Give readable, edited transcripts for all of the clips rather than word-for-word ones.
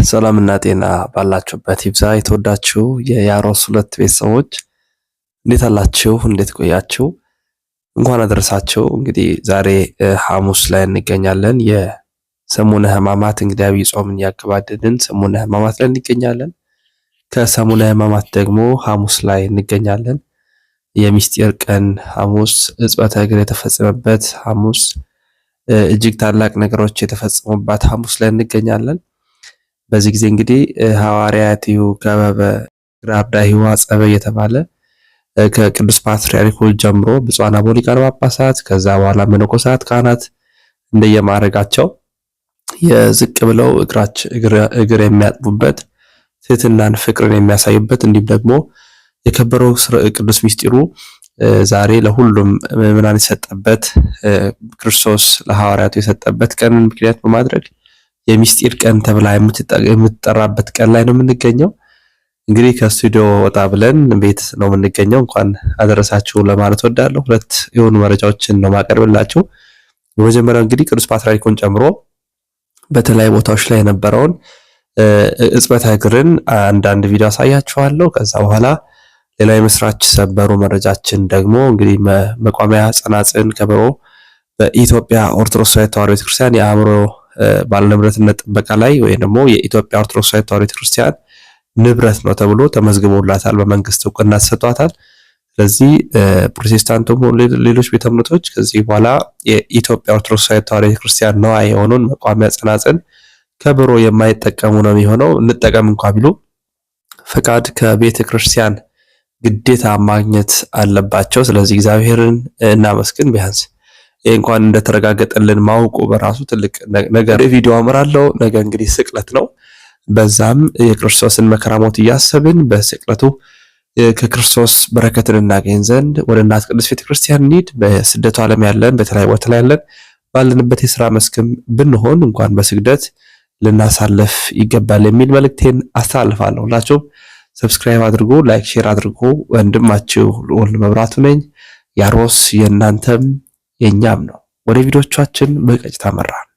ሰላምና ጤና ባላችሁበት ይብዛ። የተወዳችሁ የያሮስ 2 ቤተሰቦች እንዴት አላችሁ? እንዴት ቆያችሁ? እንኳን አደረሳችሁ። እንግዲህ ዛሬ ሐሙስ ላይ እንገኛለን። የሰሙነ ሕማማት እንግዲህ አብይ ጾምን ያገባደድን ሰሙነ ሕማማት ላይ እንገኛለን። ከሰሙነ ሕማማት ደግሞ ሐሙስ ላይ እንገኛለን። የሚስጢር ቀን ሐሙስ፣ ሕጽበተ እግር የተፈጸመበት ሐሙስ፣ እጅግ ታላቅ ነገሮች የተፈጸሙባት ሐሙስ ላይ እንገኛለን። በዚህ ጊዜ እንግዲህ ሐዋርያቲሁ ከበበ ግራብዳሂው አጸበ የተባለ ከቅዱስ ፓትርያርኩ ጀምሮ ብፁዓን አበው ሊቃነ ጳጳሳት ከዛ በኋላ መነኮሳት ካህናት እንደየማረጋቸው የዝቅ ብለው እግር የሚያጥቡበት ትህትናን ፍቅርን የሚያሳዩበት እንዲሁም ደግሞ የከበረው ቅዱስ ሚስጢሩ ዛሬ ለሁሉም ምዕመናን የሰጠበት ክርስቶስ ለሐዋርያቱ የሰጠበት ቀንን ምክንያት በማድረግ የሚስጢር ቀን ተብላ የምትጠራበት ቀን ላይ ነው የምንገኘው። እንግዲህ ከስቱዲዮ ወጣ ብለን ቤት ነው የምንገኘው። እንኳን አደረሳችሁ ለማለት ወዳለሁ። 2 የሆኑ መረጃዎችን ነው ማቀርብላችሁ። በመጀመሪያው እንግዲህ ቅዱስ ፓትርያርኩን ጨምሮ በተለያዩ ቦታዎች ላይ የነበረውን ሕጽበተ እግርን አንዳንድ ቪዲዮ አሳያችኋለሁ። ከዛ በኋላ ሌላ የምስራች ሰበሩ መረጃችን ደግሞ እንግዲህ መቋሚያ ጸናጽል ከበሮ በኢትዮጵያ ኦርቶዶክስ ተዋሕዶ ቤተክርስቲያን የአእምሮ ባለንብረትነት ጥበቃ ላይ ወይ ደግሞ የኢትዮጵያ ኦርቶዶክስ ተዋሕዶ ቤተክርስቲያን ንብረት ነው ተብሎ ተመዝግቦላታል። በመንግስት እውቅና ተሰጥቷታል። ስለዚህ ፕሮቴስታንቱም ሌሎች ቤተ እምነቶች ከዚህ በኋላ የኢትዮጵያ ኦርቶዶክስ ተዋሕዶ ቤተክርስቲያን ነው የሆነውን መቋሚያ ጸናጽል ከበሮ የማይጠቀሙ ነው የሚሆነው። እንጠቀም እንኳን ቢሉ ፈቃድ ከቤተ ክርስቲያን ግዴታ ማግኘት አለባቸው። ስለዚህ እግዚአብሔርን እናመስግን። ቢያንስ እንኳን እንደተረጋገጠልን ማውቁ በራሱ ትልቅ ነገር። ቪዲዮ አመራለሁ። ነገ እንግዲህ ስቅለት ነው። በዛም የክርስቶስን መከራ ሞት እያሰብን በስቅለቱ ከክርስቶስ በረከትን እናገኝ ዘንድ ወደ እናት ቅድስት ቤተክርስቲያን እንሂድ። በስደቱ ዓለም ያለን በተለያየ ቦታ ላይ ያለን ባለንበት የሥራ መስክም ብንሆን እንኳን በስግደት ልናሳልፍ ይገባል የሚል መልእክቴን አስተላልፋለሁ። ሁላችሁም ሰብስክራይብ አድርጉ፣ ላይክ፣ ሼር አድርጉ። ወንድማችሁ ልዑል መብራቱ ነኝ። ያሮስ የእናንተም የኛም ነው። ወደ ቪዲዮቻችን በቀጥታ መራን።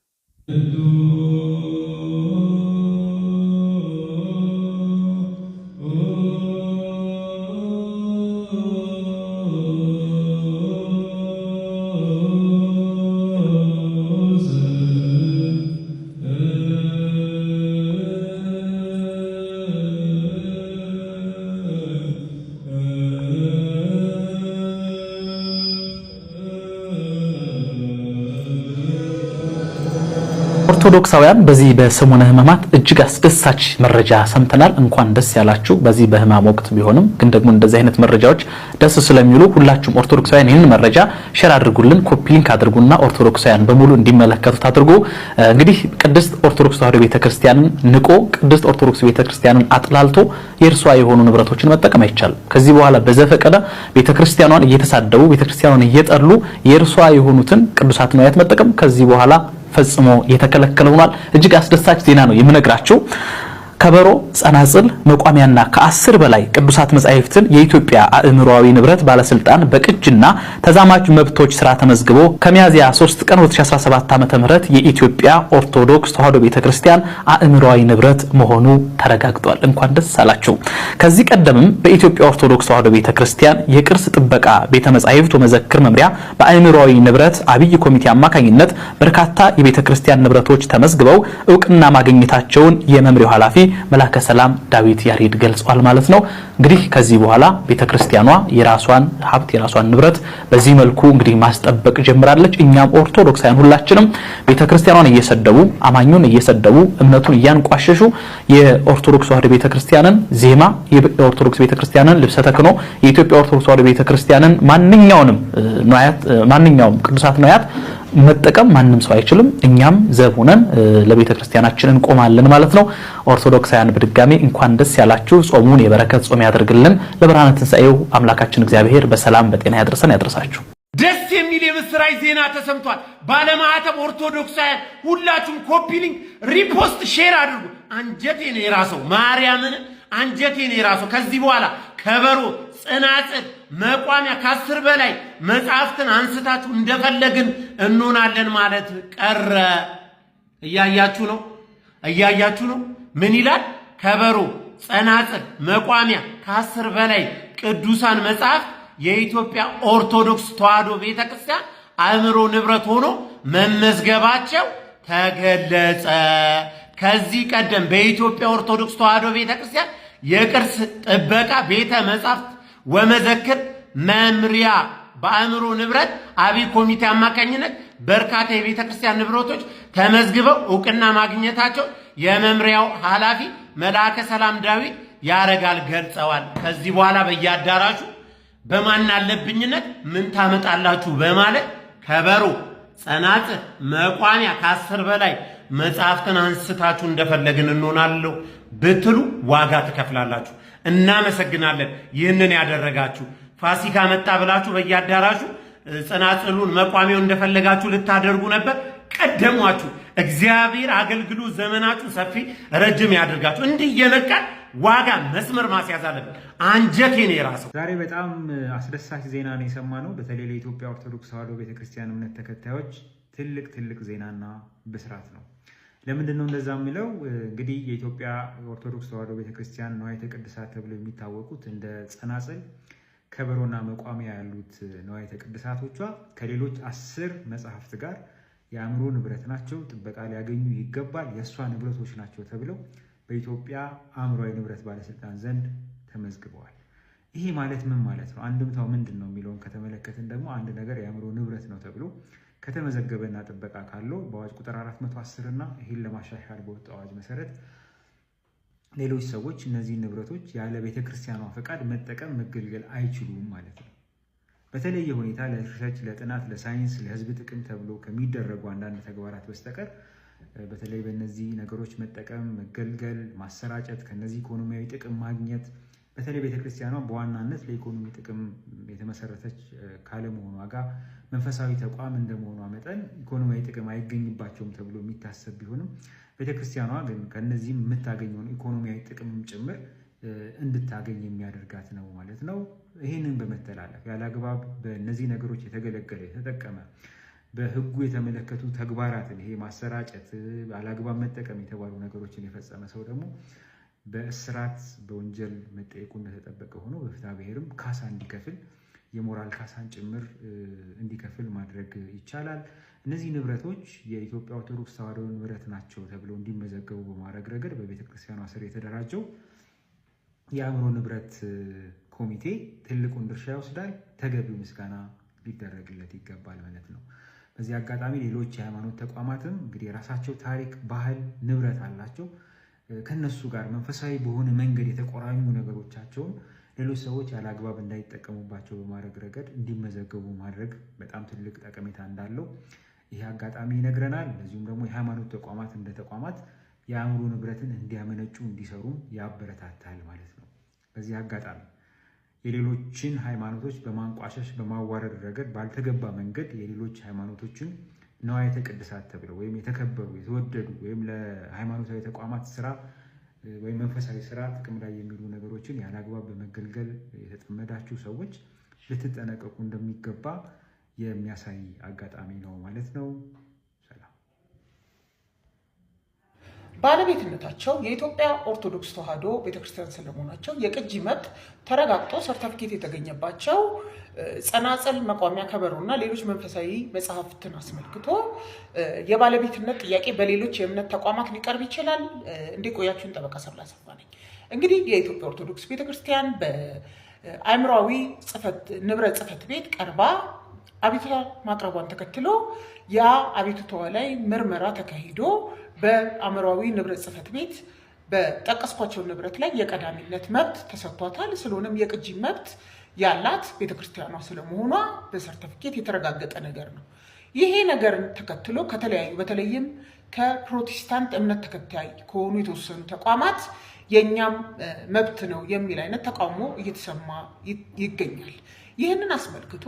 ኦርቶዶክሳውያን በዚህ በሰሙነ ሕማማት እጅግ አስደሳች መረጃ ሰምተናል። እንኳን ደስ ያላችሁ። በዚህ በሕማም ወቅት ቢሆንም ግን ደግሞ እንደዚህ አይነት መረጃዎች ደስ ስለሚሉ ሁላችሁም ኦርቶዶክሳውያን ይህንን መረጃ ሼር አድርጉልን፣ ኮፒ ሊንክ አድርጉና ኦርቶዶክሳውያን በሙሉ እንዲመለከቱት አድርጉ። እንግዲህ ቅድስት ኦርቶዶክስ ተዋሕዶ ቤተክርስቲያንን ንቆ ቅድስት ኦርቶዶክስ ቤተክርስቲያንን አጥላልቶ የእርሷ የሆኑ ንብረቶችን መጠቀም አይቻልም። ከዚህ በኋላ በዘፈቀደ ቤተክርስቲያኗን እየተሳደቡ ቤተክርስቲያኗን እየጠሉ የእርሷ የሆኑትን ቅዱሳት ንዋያት መጠቀም ከዚህ በኋላ ፈጽሞ የተከለከለ ሆኗል። እጅግ አስደሳች ዜና ነው የምነግራችሁ። ከበሮ፣ ጸናጽል፣ መቋሚያና ከ10 በላይ ቅዱሳት መጻሕፍትን የኢትዮጵያ አእምሮአዊ ንብረት ባለስልጣን በቅጅና ተዛማጅ መብቶች ስራ ተመዝግቦ ከሚያዝያ 3 ቀን 2017 ዓ.ም የኢትዮጵያ ኦርቶዶክስ ተዋሕዶ ቤተክርስቲያን አእምሮአዊ ንብረት መሆኑ ተረጋግጧል። እንኳን ደስ አላችሁ። ከዚህ ቀደምም በኢትዮጵያ ኦርቶዶክስ ተዋሕዶ ቤተክርስቲያን የቅርስ ጥበቃ ቤተ መጻሕፍት ወመዘክር መምሪያ በአእምሮአዊ ንብረት አብይ ኮሚቴ አማካኝነት በርካታ የቤተክርስቲያን ንብረቶች ተመዝግበው እውቅና ማግኘታቸውን የመምሪያው ኃላፊ መላከ ሰላም ዳዊት ያሬድ ገልጿል ማለት ነው። እንግዲህ ከዚህ በኋላ ቤተክርስቲያኗ የራሷን ሀብት የራሷን ንብረት በዚህ መልኩ እንግዲህ ማስጠበቅ ጀምራለች። እኛም ኦርቶዶክሳውያን ሁላችንም ቤተክርስቲያኗን እየሰደቡ አማኙን እየሰደቡ እምነቱን እያንቋሸሹ የኦርቶዶክስ ተዋሕዶ ቤተክርስቲያንን ዜማ የኦርቶዶክስ ቤተክርስቲያንን ልብሰ ተክህኖ የኢትዮጵያ ኦርቶዶክስ ተዋሕዶ ቤተክርስቲያንን ማንኛውም ቅዱሳት ንዋያት መጠቀም ማንም ሰው አይችልም። እኛም ዘብ ሆነን ለቤተክርስቲያናችን እንቆማለን ማለት ነው። ኦርቶዶክሳውያን በድጋሚ እንኳን ደስ ያላችሁ። ጾሙን የበረከት ጾም ያደርግልን። ለብርሃነ ትንሣኤው አምላካችን እግዚአብሔር በሰላም በጤና ያድርሳችሁ። ደስ የሚል የምስራች ዜና ተሰምቷል። ባለማህተብ ኦርቶዶክሳውያን ሁላችሁም ኮፒ ሊንክ፣ ሪፖስት፣ ሼር አድርጉ። አንጀቴ ነው የራሰው ማርያምን አንጀቴ ነው የራሰው። ከዚህ በኋላ ከበሮ፣ ጽናጽል፣ መቋሚያ ከ10 በላይ መጽሐፍትን አንስታችሁ እንደፈለግን እንሆናለን ማለት ቀረ። እያያችሁ ነው። እያያችሁ ነው። ምን ይላል? ከበሮ፣ ጸናጽል፣ መቋሚያ ከ10 በላይ ቅዱሳን መጽሐፍት የኢትዮጵያ ኦርቶዶክስ ተዋሕዶ ቤተክርስቲያን አእምሮ ንብረት ሆኖ መመዝገባቸው ተገለጸ። ከዚህ ቀደም በኢትዮጵያ ኦርቶዶክስ ተዋሕዶ ቤተክርስቲያን የቅርስ ጥበቃ ቤተ መጻሕፍት ወመዘክር መምሪያ በአእምሮ ንብረት አብይ ኮሚቴ አማካኝነት በርካታ የቤተክርስቲያን ንብረቶች ተመዝግበው ዕውቅና ማግኘታቸው የመምሪያው ኃላፊ መልአከ ሰላም ዳዊት ያረጋል ገልጸዋል። ከዚህ በኋላ በየአዳራሹ በማን አለብኝነት ምን ታመጣላችሁ በማለት ከበሮ፣ ጸናጽል፣ መቋሚያ ከ10 በላይ መጽሐፍትን አንስታችሁ እንደፈለግን እንሆናለሁ ብትሉ ዋጋ ትከፍላላችሁ። እናመሰግናለን። ይህንን ያደረጋችሁ ፋሲካ መጣ ብላችሁ በየአዳራሹ ጸናጽሉን መቋሚያውን እንደፈለጋችሁ ልታደርጉ ነበር። ቀደሟችሁ። እግዚአብሔር አገልግሎት ዘመናችሁ ሰፊ ረጅም ያድርጋችሁ። እንዲህ እየነቃን ዋጋ መስመር ማስያዝ አለብን። አንጀቴ ነው የራሰው። ዛሬ በጣም አስደሳች ዜና ነው የሰማነው። በተለይ ለኢትዮጵያ ኦርቶዶክስ ተዋሕዶ ቤተክርስቲያን እምነት ተከታዮች ትልቅ ዜናና ብስራት ነው። ለምንድን ነው እንደዛ የሚለው? እንግዲህ የኢትዮጵያ ኦርቶዶክስ ተዋሕዶ ቤተክርስቲያን ንዋያተ ቅድሳት ተብለው የሚታወቁት እንደ ጸናጽል፣ ከበሮና መቋሚያ ያሉት ንዋያተ ቅድሳቶቿ ከሌሎች 10 መጽሐፍት ጋር የአእምሮ ንብረት ናቸው፣ ጥበቃ ሊያገኙ ይገባል፣ የእሷ ንብረቶች ናቸው ተብለው በኢትዮጵያ አእምሯዊ ንብረት ባለስልጣን ዘንድ ተመዝግበዋል። ይሄ ማለት ምን ማለት ነው? አንድምታው ምንድን ነው የሚለውን ከተመለከትን ደግሞ አንድ ነገር የአእምሮ ንብረት ነው ተብሎ ከተመዘገበና ጥበቃ ካለው በአዋጅ ቁጥር 410 እና ይህን ለማሻሻል በወጣው አዋጅ መሰረት ሌሎች ሰዎች እነዚህ ንብረቶች ያለ ቤተክርስቲያኗ ፈቃድ መጠቀም መገልገል አይችሉም ማለት ነው። በተለየ ሁኔታ ለሪሰርች፣ ለጥናት፣ ለሳይንስ፣ ለህዝብ ጥቅም ተብሎ ከሚደረጉ አንዳንድ ተግባራት በስተቀር በተለይ በእነዚህ ነገሮች መጠቀም፣ መገልገል፣ ማሰራጨት፣ ከነዚህ ኢኮኖሚያዊ ጥቅም ማግኘት በተለይ ቤተክርስቲያኗ በዋናነት ለኢኮኖሚ ጥቅም የተመሰረተች ካለመሆኗ ጋር መንፈሳዊ ተቋም እንደመሆኗ መጠን ኢኮኖሚያዊ ጥቅም አይገኝባቸውም ተብሎ የሚታሰብ ቢሆንም ቤተክርስቲያኗ ግን ከነዚህም የምታገኘውን ኢኮኖሚያዊ ጥቅምም ጭምር እንድታገኝ የሚያደርጋት ነው ማለት ነው። ይህንን በመተላለፍ ያለአግባብ በእነዚህ ነገሮች የተገለገለ የተጠቀመ በህጉ የተመለከቱ ተግባራትን ይሄ ማሰራጨት፣ ያለአግባብ መጠቀም የተባሉ ነገሮችን የፈጸመ ሰው ደግሞ በእስራት በወንጀል መጠየቁ እንደተጠበቀ ሆኖ በፍትሐ ብሔርም ካሳ እንዲከፍል የሞራል ካሳን ጭምር እንዲከፍል ማድረግ ይቻላል። እነዚህ ንብረቶች የኢትዮጵያ ኦርቶዶክስ ተዋሕዶ ንብረት ናቸው ተብለው እንዲመዘገቡ በማድረግ ረገድ በቤተክርስቲያኗ ስር የተደራጀው የአእምሮ ንብረት ኮሚቴ ትልቁን ድርሻ ይወስዳል። ተገቢው ምስጋና ሊደረግለት ይገባል ማለት ነው። በዚህ አጋጣሚ ሌሎች የሃይማኖት ተቋማትም እንግዲህ የራሳቸው ታሪክ፣ ባህል፣ ንብረት አላቸው። ከነሱ ጋር መንፈሳዊ በሆነ መንገድ የተቆራኙ ነገሮቻቸውን ሌሎች ሰዎች ያለ አግባብ እንዳይጠቀሙባቸው በማድረግ ረገድ እንዲመዘገቡ ማድረግ በጣም ትልቅ ጠቀሜታ እንዳለው ይህ አጋጣሚ ይነግረናል። እንደዚሁም ደግሞ የሃይማኖት ተቋማት እንደ ተቋማት የአእምሮ ንብረትን እንዲያመነጩ እንዲሰሩ ያበረታታል ማለት ነው። በዚህ አጋጣሚ የሌሎችን ሃይማኖቶች በማንቋሸሽ በማዋረድ ረገድ ባልተገባ መንገድ የሌሎች ሃይማኖቶችን ንዋያተ ቅድሳት ተብለው ወይም የተከበሩ የተወደዱ ወይም ለሃይማኖታዊ ተቋማት ስራ ወይም መንፈሳዊ ስራ ጥቅም ላይ የሚሉ ነገሮችን ያለ አግባብ በመገልገል የተጠመዳችሁ ሰዎች ልትጠነቀቁ እንደሚገባ የሚያሳይ አጋጣሚ ነው ማለት ነው። ባለቤትነታቸው የኢትዮጵያ ኦርቶዶክስ ተዋሕዶ ቤተክርስቲያን ስለመሆናቸው የቅጂ መብት ተረጋግጦ ሰርተፊኬት የተገኘባቸው ጸናጽል፣ መቋሚያ፣ ከበሮና ሌሎች መንፈሳዊ መጽሐፍትን አስመልክቶ የባለቤትነት ጥያቄ በሌሎች የእምነት ተቋማት ሊቀርብ ይችላል። እንዲቆያችሁን ጠበቃ ሰብለ አሰፋ ነኝ። እንግዲህ የኢትዮጵያ ኦርቶዶክስ ቤተክርስቲያን በአእምሯዊ ንብረት ጽሕፈት ቤት ቀርባ አቤቱታ ማቅረቧን ተከትሎ ያ አቤቱታዋ ላይ ምርመራ ተካሂዶ በአእምሯዊ ንብረት ጽሕፈት ቤት በጠቀስኳቸው ንብረት ላይ የቀዳሚነት መብት ተሰጥቷታል። ስለሆነም የቅጂ መብት ያላት ቤተክርስቲያኗ ስለመሆኗ በሰርተፊኬት የተረጋገጠ ነገር ነው። ይሄ ነገርን ተከትሎ ከተለያዩ በተለይም ከፕሮቴስታንት እምነት ተከታይ ከሆኑ የተወሰኑ ተቋማት የእኛም መብት ነው የሚል አይነት ተቃውሞ እየተሰማ ይገኛል። ይህንን አስመልክቶ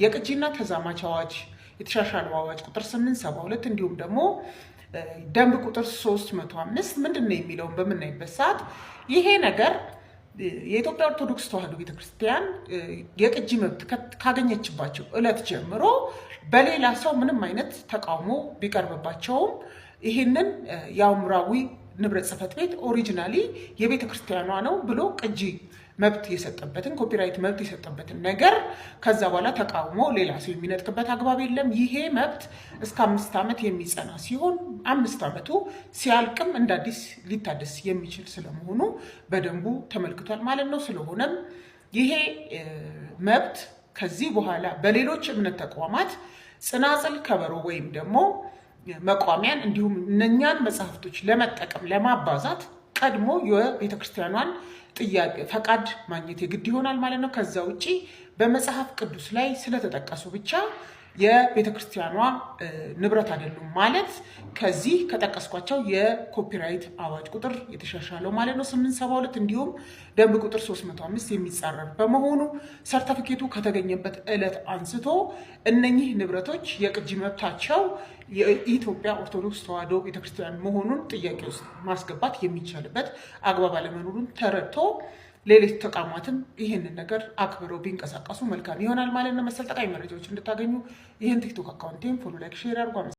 የቅጂና ተዛማች አዋጅ የተሻሻለው አዋጅ ቁጥር 872 እንዲሁም ደግሞ ደንብ ቁጥር 305 ምንድን ነው የሚለውን በምናይበት ሰዓት ይሄ ነገር የኢትዮጵያ ኦርቶዶክስ ተዋሕዶ ቤተክርስቲያን የቅጂ መብት ካገኘችባቸው ዕለት ጀምሮ በሌላ ሰው ምንም አይነት ተቃውሞ ቢቀርብባቸውም ይህንን የአእምሯዊ ንብረት ጽሕፈት ቤት ኦሪጂናሊ የቤተ ክርስቲያኗ ነው ብሎ ቅጂ መብት የሰጠበትን ኮፒራይት መብት የሰጠበትን ነገር ከዛ በኋላ ተቃውሞ ሌላ ሰው የሚነጥቅበት አግባብ የለም። ይሄ መብት እስከ 5 ዓመት የሚጸና ሲሆን 5 ዓመቱ ሲያልቅም እንደ አዲስ ሊታደስ የሚችል ስለመሆኑ በደንቡ ተመልክቷል ማለት ነው። ስለሆነም ይሄ መብት ከዚህ በኋላ በሌሎች እምነት ተቋማት ጽናጽል፣ ከበሮ ወይም ደግሞ መቋሚያን እንዲሁም እነኛን መጽሐፍቶች ለመጠቀም ለማባዛት ቀድሞ የቤተክርስቲያኗን ጥያቄ ፈቃድ ማግኘት የግድ ይሆናል ማለት ነው። ከዛ ውጪ በመጽሐፍ ቅዱስ ላይ ስለተጠቀሱ ብቻ የቤተክርስቲያኗ ንብረት አይደሉም ማለት ከዚህ ከጠቀስኳቸው የኮፒራይት አዋጅ ቁጥር የተሻሻለው ማለት ነው 872 እንዲሁም ደንብ ቁጥር 305 የሚጻረር በመሆኑ ሰርተፊኬቱ ከተገኘበት ዕለት አንስቶ እነኚህ ንብረቶች የቅጂ መብታቸው የኢትዮጵያ ኦርቶዶክስ ተዋሕዶ ቤተክርስቲያን መሆኑን ጥያቄ ውስጥ ማስገባት የሚቻልበት አግባብ አለመኖሩን ተረድቶ ሌሎች ተቋማትም ይህንን ነገር አክብረው ቢንቀሳቀሱ መልካም ይሆናል ማለት ነው። መሰል ጠቃሚ መረጃዎች እንድታገኙ ይህን ቲክቶክ አካውንቴን ፎሎ፣ ላይክ፣ ሼር አድርጉ።